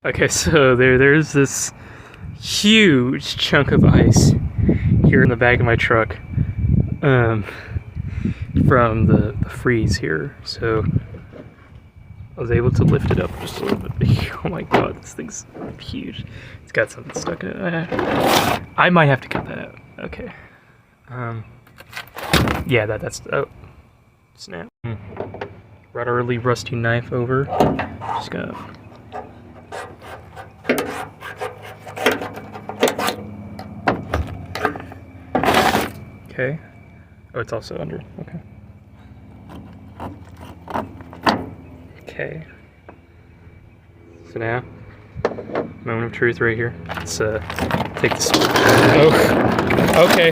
Okay, so there's this huge chunk of ice here in the back of my truck, from the freeze here. So I was able to lift it up just a little bit. Oh my god, this thing's huge. It's got something stuck in it. I might have to cut that out. Okay. Yeah, that's oh, snap. Brought a really rusty knife over. Just gonna. Okay. Oh, it's also under. Okay. Okay. So now, moment of truth right here. Let's take this. Oh. Okay.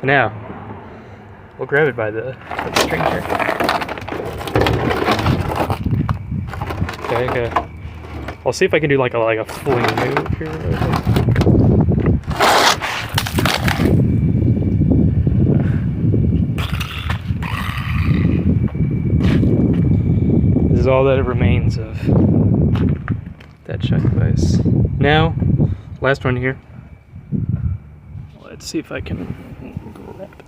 Now, we'll grab it by the string here. Okay. I'll see if I can do like a fling move here. This is all that remains of that chunk of ice. Now, last one here. Let's see if I can grab it.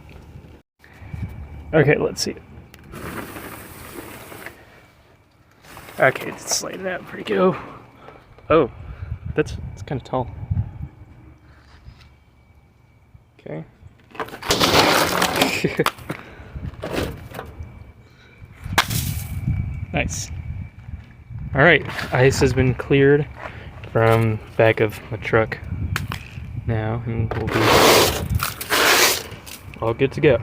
Okay, let's see it. Okay, it's sliding out pretty good. Oh, it's kind of tall. Okay. Nice. All right, ice has been cleared from back of my truck now, and we'll be all good to go.